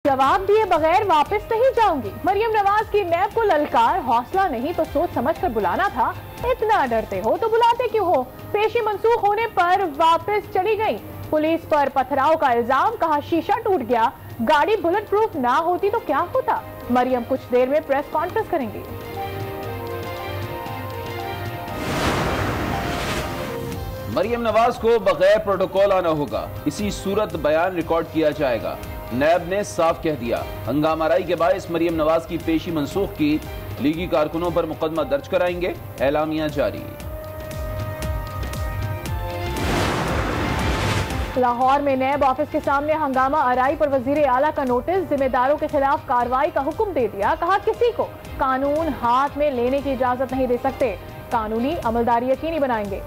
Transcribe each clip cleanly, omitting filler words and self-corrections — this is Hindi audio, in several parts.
जवाब दिए बगैर वापस नहीं जाऊंगी। मरियम नवाज की नैब को ललकार, हौसला नहीं तो सोच समझकर बुलाना था। इतना डरते हो तो बुलाते क्यों हो? पेशी मंसूख होने पर वापस चली गई। पुलिस पर पथराव का इल्जाम, कहा शीशा टूट गया, गाड़ी बुलेट प्रूफ ना होती तो क्या होता। मरियम कुछ देर में प्रेस कॉन्फ्रेंस करेंगी। मरियम नवाज को बगैर प्रोटोकॉल आना होगा, इसी सूरत बयान रिकॉर्ड किया जाएगा। नैब ने साफ कह दिया, हंगामाराई के बायस मरियम नवाज की पेशी मंसूख की, लीगी कारकुनों पर मुकदमा दर्ज कराएंगे, एलामिया जारी। लाहौर में नैब ऑफिस के सामने हंगामा आराई पर वजीर आला का नोटिस, जिम्मेदारों के खिलाफ कार्रवाई का हुक्म दे दिया। कहा किसी को कानून हाथ में लेने की इजाजत नहीं दे सकते, कानूनी अमलदारी यकीनी बनाएंगे।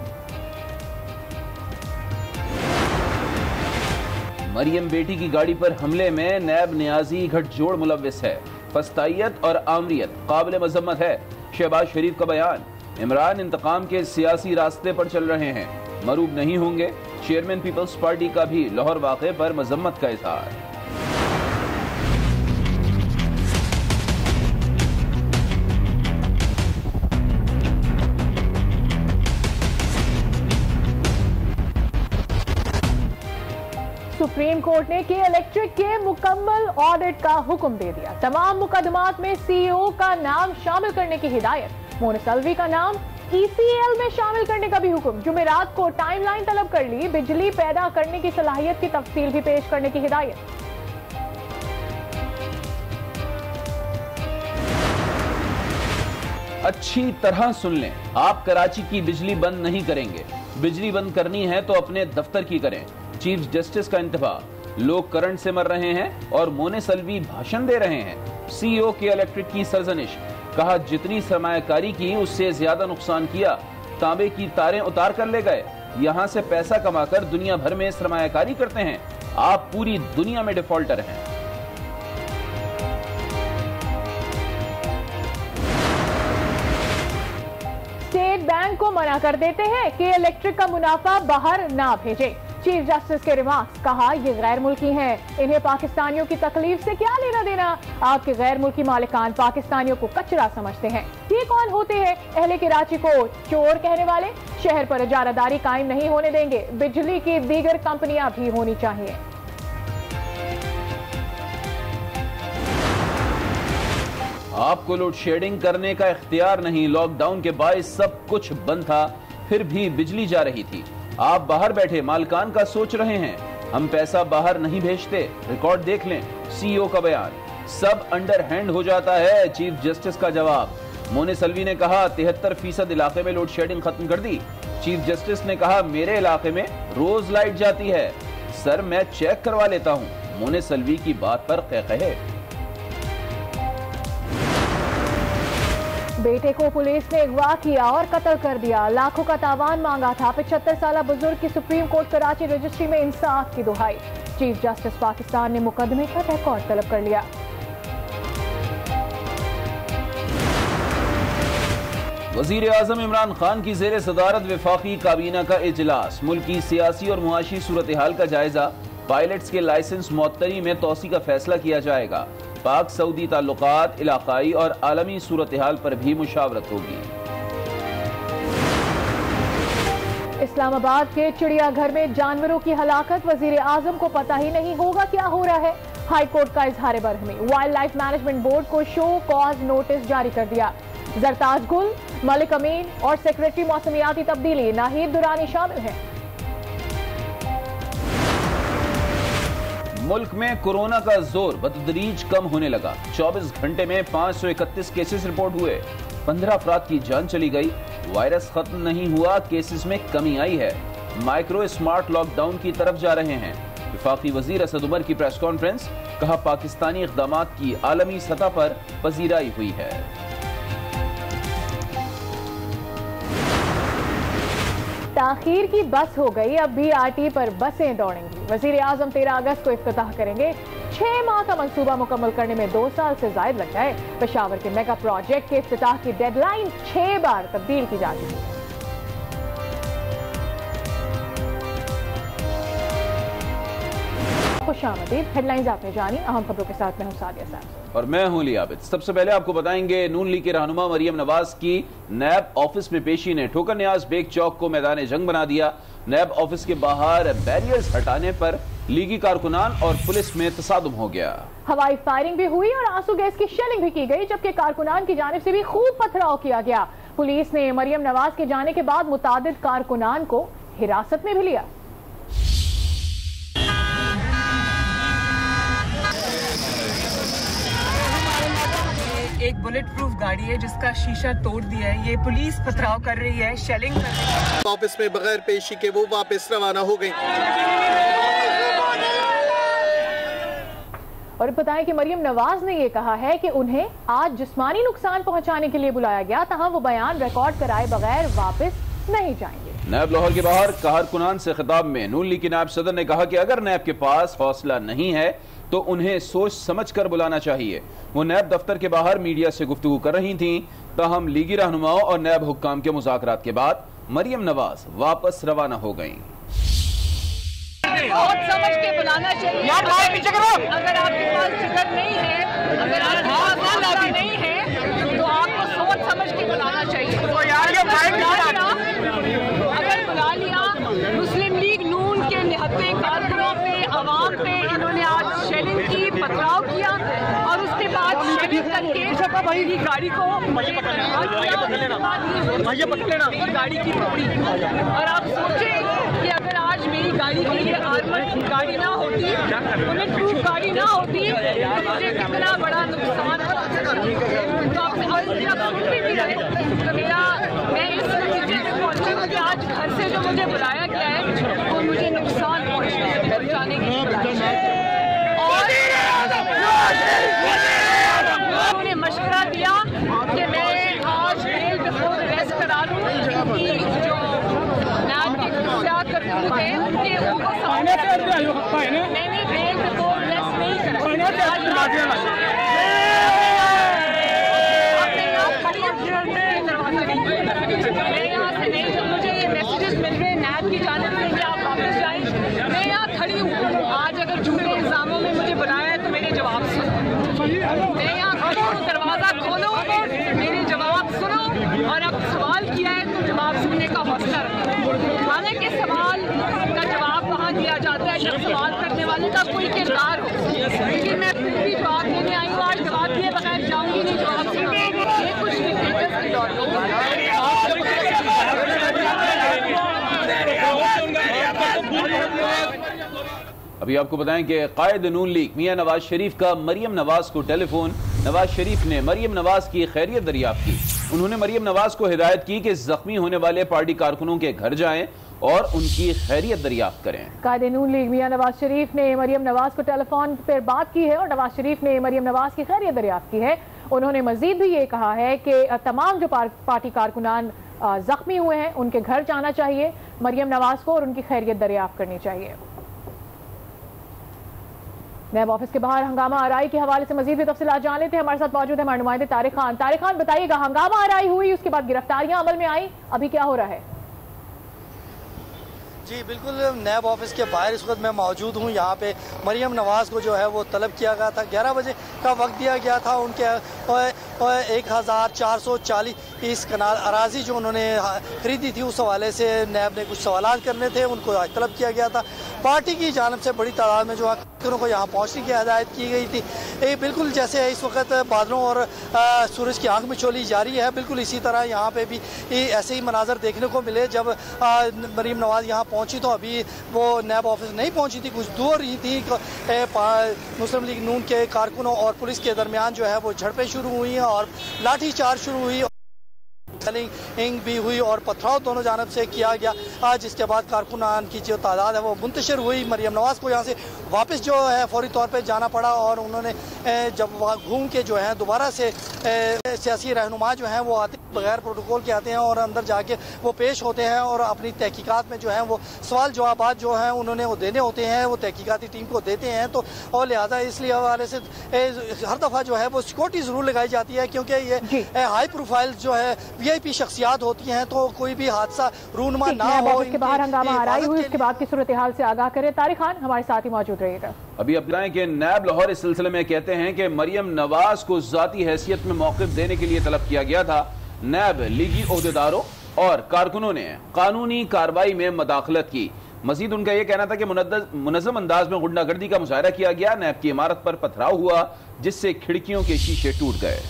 मरियम बेटी की गाड़ी पर हमले में नैब नियाजी गठजोड़ मुलव्विस है। फस्तायत और आमरियत काबिल मजम्मत है। शहबाज शरीफ का बयान, इमरान इंतकाम के सियासी रास्ते पर चल रहे हैं, मरूब नहीं होंगे। चेयरमैन पीपल्स पार्टी का भी लाहौर वाक़े पर मजम्मत का इज़हार। सुप्रीम कोर्ट ने के इलेक्ट्रिक के मुकम्मल ऑडिट का हुक्म दे दिया। तमाम मुकदमात में सीईओ का नाम शामिल करने की हिदायत। मोनसलवी का नाम ईसीएल में शामिल करने का भी हुक्म। जुमेरात को टाइमलाइन तलब कर ली। बिजली पैदा करने की सलाहियत की तफसील भी पेश करने की हिदायत। अच्छी तरह सुन लें, आप कराची की बिजली बंद नहीं करेंगे। बिजली बंद करनी है तो अपने दफ्तर की करें। चीफ जस्टिस का इंतबा, लोग करंट से मर रहे हैं और मोनसलवी भाषण दे रहे हैं। सीईओ के इलेक्ट्रिक की सरजनिश, कहा जितनी सरमायाकारी की उससे ज्यादा नुकसान किया। तांबे की तारें उतार कर ले गए। यहां से पैसा कमाकर दुनिया भर में सरमायाकारी करते हैं। आप पूरी दुनिया में डिफॉल्टर हैं। स्टेट बैंक को मना कर देते हैं कि इलेक्ट्रिक का मुनाफा बाहर ना भेजे। चीफ जस्टिस के रिमार्क्स, कहा ये गैर मुल्की हैं, इन्हें पाकिस्तानियों की तकलीफ से क्या लेना देना। आपके गैर मुल्की मालिकान पाकिस्तानियों को कचरा समझते हैं। ये कौन होते हैं अहले कराची को चोर कहने वाले? शहर पर इजारादारी कायम नहीं होने देंगे। बिजली की दीगर कंपनियां भी होनी चाहिए। आपको लोड शेडिंग करने का इख्तियार नहीं। लॉकडाउन के बायस सब कुछ बंद था, फिर भी बिजली जा रही थी। आप बाहर बैठे मालकान का सोच रहे हैं। हम पैसा बाहर नहीं भेजते। रिकॉर्ड देख लें। सीईओ का बयान, सब अंडर हैंड हो जाता है। चीफ जस्टिस का जवाब, मोनसलवी ने कहा 73% इलाके में लोड शेडिंग खत्म कर दी। चीफ जस्टिस ने कहा मेरे इलाके में रोज लाइट जाती है, सर मैं चेक करवा लेता हूं। मोनसलवी की बात पर कहकहे। बेटे को पुलिस ने अगवा किया और कत्ल कर दिया। लाखों का तावान मांगा था। 75 साल बुजुर्ग की सुप्रीम कोर्ट कराची रजिस्ट्री में इंसाफ की दुहाई। चीफ जस्टिस पाकिस्तान ने मुकदमे का रिकॉर्ड तलब कर लिया। वजीर आजम इमरान खान की जेर सदारत वफाकी काबीना का इजलास। मुल्क की सियासी और मुआशी सूरत हाल का जायजा। पायलट्स के लाइसेंस मुअत्तली में तोसी का फैसला किया जाएगा। पाक सऊदी ताल्लुकात, इलाकाई और आलमी सूरत हाल पर भी मुशावरत होगी। इस्लामाबाद के चिड़ियाघर में जानवरों की हलाकत। वजीर आजम को पता ही नहीं होगा क्या हो रहा है। हाई कोर्ट का इजहार बरहमी। वाइल्ड लाइफ मैनेजमेंट बोर्ड को शो कॉज नोटिस जारी कर दिया। जरताज गुल, मलिक अमीन और सेक्रेटरी मौसमियाती तब्दीली नाहिद दुरानी शामिल हैं। मुल्क में कोरोना का जोर बतदरीज कम होने लगा। 24 घंटे में 531 केसेस रिपोर्ट हुए। 15 अफराद की जान चली गई। वायरस खत्म नहीं हुआ, केसेस में कमी आई है। माइक्रो स्मार्ट लॉकडाउन की तरफ जा रहे हैं। वफाकी वजीर असद उमर की प्रेस कॉन्फ्रेंस, कहा पाकिस्तानी इक़दामात की आलमी सतह पर पजीराई हुई है। ताखीर की बस हो गई, अब BRT पर बसें दौड़ेंगी। वजीर आजम 13 अगस्त को इफ्तिताह करेंगे। 6 माह का मंसूबा मुकम्मल करने में 2 साल से जायद लग गए। पेशावर के मेगा प्रोजेक्ट के इफ्तिताह की डेडलाइन 6 बार तब्दील की जा चुकी है। खुशामदीद। हेडलाइंस आपने जानी, अहम खबरों के साथ मैं हूं सादिया साहब और मैं हूं लियाबिद। सबसे पहले आपको बताएंगे नून लीग के रहनुमा मरियम नवाज की नैब ऑफिस में पेशी ने ठोकर न्याज बेग चौक को मैदान जंग बना दिया। नैब ऑफिस के बाहर बैरियर्स हटाने पर लीगी कारकुनान और पुलिस में तसादुम हो गया। हवाई फायरिंग भी हुई और आंसू गैस की शेलिंग भी की गई, जबकि कारकुनान की जानिब से भी खूब पथराव किया गया। पुलिस ने मरियम नवाज के जाने के बाद मुतादिद कारकुनान को हिरासत में भी लिया। एक बुलेट प्रूफ गाड़ी है जिसका शीशा तोड़ दिया है। ये पुलिस पथराव कर रही है, शेलिंग कर रही है। वापस में बगैर पेशी के वो वापस रवाना हो गई। और बताएं कि मरियम नवाज ने यह कहा है कि उन्हें आज जिस्मानी नुकसान पहुंचाने के लिए बुलाया गया, तहाँ वो बयान रिकॉर्ड कराए बगैर वापस नहीं जाएंगे। नैब लाहौर के बाहर कारकुनान से खिताब में नून लीग के नायब सदर ने कहा कि अगर नैब के पास हौसला नहीं है तो उन्हें सोच समझ कर बुलाना चाहिए। वो नैब दफ्तर के बाहर मीडिया से गुफ्तगू कर रही थीं, ताहम लीगी रहनुमाओं और नैब हुक्काम के मुज़ाकरात के बाद मरियम नवाज वापस रवाना हो गईं। सोच समझ के बुलाना चाहिए। अगर आपके पास जिगर नहीं है, अगर आपके पास हौसला नहीं है, तो आपको सोच समझ के बुलाना चाहिए। अगर बुला लिया, मुस्लिम लीग नून के निहत्ते कारकुनों पे, अवाम पे इन्होंने आज शेलिंग की, पथराव किया और उसके बाद शेलिंग करके गाड़ी को गाड़ी की तोड़ी। और आप सोचें कि अगर आज मेरी गाड़ी के लिए आर्मर्ड गाड़ी ना होती, बुलेट प्रूफ गाड़ी ना होती, तो मुझे कितना बड़ा नुकसान होता। तो आप सुन भी रहे तो मैं इस नतीजे में पहुंची हूँ कि आज घर से जो मुझे बुलाया गया है वो मुझे नुकसान पहुंचाने के लिए बुलाया है। और उन्होंने मशवरा दिया कि मैं आज बेल बिफोर अरेस्ट करा लूँ, कि जो नैब के क्या करतूत है उनके उनको सामने मैंने बेल बिफोर अरेस्ट नहीं करा। मैं यहाँ से नहीं, जब मुझे ये मैसेजेस मिल रहे हैं नैब की जानिब से कि आप वापस जाएं, मैं यहाँ खड़ी हूँ। आज अगर झूठे इल्जामों में मुझे बुलाया है तो मेरे जवाब सुनो। मैं यहाँ खड़ी हूँ, दरवाज़ा खोलो, मेरे जवाब सुनो। और अब सवाल किया है तो जवाब सुनने का हौसला रखो। हालांकि सवाल का जवाब वहाँ दिया जाता है जब सवाल करने वाले का कोई किरदार हो, लेकिन मैं फिर भी जवाब देने आई हूँ। आज जवाब दिए बगैर जाऊँगी नहीं, जवाब सुनो। ये कुछ डिक्टेटर्स के दौर अभी आपको बताएं कि कायद नून लीग मियां नवाज शरीफ का मरियम नवाज को टेलीफोन। नवाज शरीफ ने मरियम नवाज की खैरियत दरियाफ्त की। उन्होंने मरियम नवाज को हिदायत की कि जख्मी होने वाले पार्टी कारकुनों के घर जाएं और उनकी खैरियत दरियाफ्त करें। कायद नून लीग मियां नवाज शरीफ ने मरियम नवाज को टेलीफोन पर बात की है और नवाज शरीफ ने मरियम नवाज की खैरियत दरियाफ्त की है। उन्होंने मजीद भी ये कहा है कि तमाम जो पार्टी कारकुनान जख्मी हुए हैं उनके घर जाना चाहिए, मरियम नवाज को और उनकी खैरियत दरियाफ्त करनी चाहिए। नैब ऑफिस के बाहर हंगामा आराई के हवाले से मजीद भी तफसीलात जान लेते हैं। हमारे साथ मौजूद है हमारे नुमाइंदे तारिक खान। तारिक खान, बताइएगा, हंगामा आराई हुई, उसके बाद गिरफ्तारियां अमल में आई, अभी क्या हो रहा है? जी बिल्कुल, नैब ऑफिस के बाहर इस वक्त मैं मौजूद हूँ। यहाँ पे मरियम नवाज को जो है वो तलब किया गया था, 11 बजे का वक्त दिया गया था। उनके 1440 कनाल अराजी जो उन्होंने खरीदी थी उस हवाले से नैब ने कुछ सवाल करने थे, उनको आज तलब किया गया था। पार्टी की जानिब से बड़ी तादाद में जो कारकुनों को यहाँ पहुँचने की हिदायत की गई थी। बिल्कुल जैसे इस वक्त बादलों और सूरज की आंख मिचौली जारी है, बिल्कुल इसी तरह यहाँ पे भी ऐसे ही मनाजर देखने को मिले। जब मरियम नवाज यहाँ पहुंची तो अभी वो नैब ऑफिस नहीं पहुंची थी, कुछ दूर ही थी। मुस्लिम लीग नून के कारकुनों और पुलिस के दरमियान जो है वो झड़पें शुरू हुई और लाठीचार्ज शुरू हुई, इंग भी हुई और पथराव दोनों जानब से किया गया, जिसके बाद कारकुनान की जो तादाद है वो मुंतशिर हुई। मरियम नवाज को यहाँ से वापस जो है फौरी तौर पे जाना पड़ा और उन्होंने जब वहाँ घूम के जो है दोबारा से सियासी रहनुमा जो हैं वो आते बगैर प्रोटोकॉल के आते हैं और अंदर जाके वो पेश होते हैं और अपनी तहकीकात में जो है वो सवाल जवाबात जो हैं उन्होंने वो देने होते हैं, वो तहकीकाती टीम को देते हैं। तो और लिहाजा इसलिए हवाले से हर दफ़ा जो है वो सिक्योरिटी ज़रूर लगाई जाती है, क्योंकि ये हाई प्रोफाइल जो है VIP शख्सियात होती हैं, तो कोई भी हादसा रूनमा ना हो। इसके बाहर हंगामा आराई हुई, उसके बाद की सूरत हाल से आगाह करें तारिक खान हमारे साथ ही मौजूद रहिएगा। अभी अपनाएं कि नैब लाहौर इस सिलसिले में कहते हैं कि मरियम नवाज को जाती हैसियत में मौक़िफ़ देने के लिए तलब किया गया था। नैब लीगी ओहदेदारों और कारकुनों ने कानूनी कार्रवाई में मदाखलत की। मजीद उनका यह कहना था कि मुनज़्ज़म अंदाज में गुंडागर्दी का मुजाहरा किया गया। नैब की इमारत पर पथराव हुआ जिससे खिड़कियों के शीशे टूट गए।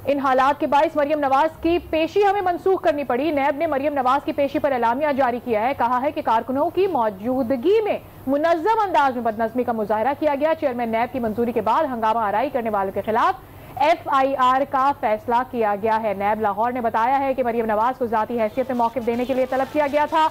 इन हालात के बाइस मरियम नवाज की पेशी हमें मनसूख करनी पड़ी। नैब ने मरियम नवाज की पेशी पर एलामिया जारी किया है। कहा है कि कारकुनों की मौजूदगी में मुनज़्ज़म अंदाज में बदनज़मी का मुजाहरा किया गया। चेयरमैन नैब की मंजूरी के बाद हंगामा आराई करने वालों के खिलाफ FIR का फैसला किया गया है। नैब लाहौर ने बताया है कि मरियम नवाज को जाती हैसियत में मौक़िफ़ देने के लिए तलब किया गया था।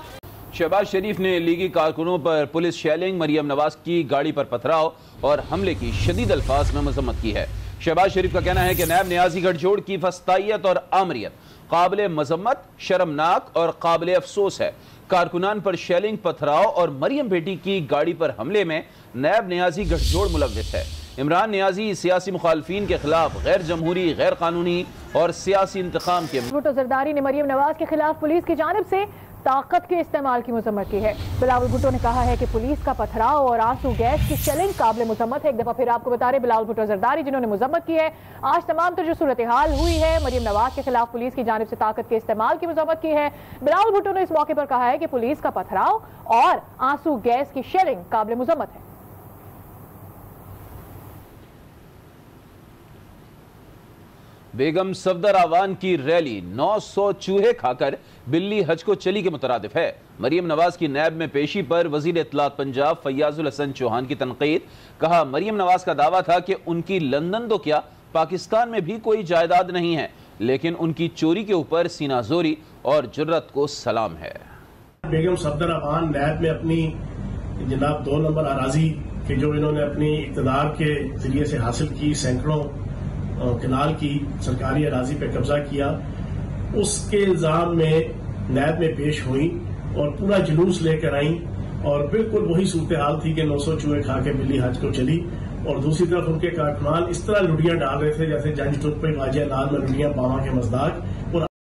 शहबाज शरीफ ने लीगी कारकुनों पर पुलिस शेलिंग, मरियम नवाज की गाड़ी पर पथराव और हमले की शदीद अल्फाज में मजम्मत की है। शहबाज शरीफ का कहना है कि नैब न्याजी गठजोड़ की फस्तायत और आमरियत काबिल मजम्मत, शर्मनाक और काबिल अफसोस है। कारकुनान पर शेलिंग, पथराव और मरियम बेटी की गाड़ी पर हमले में नैब न्याजी गठजोड़ मुलव्विस है। इमरान न्याजी सियासी मुखालफीन के खिलाफ गैर जमहूरी, गैर कानूनी और सियासी इंतकाम के भुट्टो जरदारी ने मरियम नवाज के खिलाफ पुलिस की जानिब से ताकत के इस्तेमाल की मजम्मत की है। बिलावल भुट्टो ने कहा है कि पुलिस का पथराव और आंसू गैस की शेलिंग काबिल मजम्मत है। एक दफा फिर आपको बता रहे बिलावल भुट्टो जरदारी जिन्होंने मजम्मत की है। आज तमाम जो सूरत हाल हुई है, मरियम नवाज के खिलाफ पुलिस की जानिब से ताकत के इस्तेमाल की मजम्मत की है। बिलावल भुट्टो ने इस मौके पर कहा है कि पुलिस का पथराव और आंसू गैस की शेलिंग काबिल मजम्मत है। बेगम सफदर आवान की रैली 900 चूहे खाकर बिल्ली हज को चली के मुतरादिफ है। मरियम नवाज की नैब में पेशी पर वजीर इत्तलात पंजाब फैयाजुल हसन चौहान की तनकीद। कहा, मरियम नवाज का दावा था कि उनकी लंदन तो क्या पाकिस्तान में भी कोई जायदाद नहीं है, लेकिन उनकी चोरी के ऊपर सीनाजोरी और जुर्रत को सलाम है। बेगम सफदर आवान नैब में अपनी जनाब 2 नंबर अराजी के जो इन्होंने अपनी इक़्तिदार के जरिए से हासिल की, सैकड़ों कनाल की सरकारी अराजी पे कब्जा किया, उसके इल्जाम में नैब में पेश हुई और पूरा जुलूस लेकर आई और बिल्कुल वही सूरत हाल थी कि 900 चूहे खा के बिल्ली हज को चली। और दूसरी तरफ उनके कारकुनान इस तरह लुड़ियां डाल रहे थे जैसे जंज टुट पे गाजिया नाल में लुड़ियां पावा के मजदाक।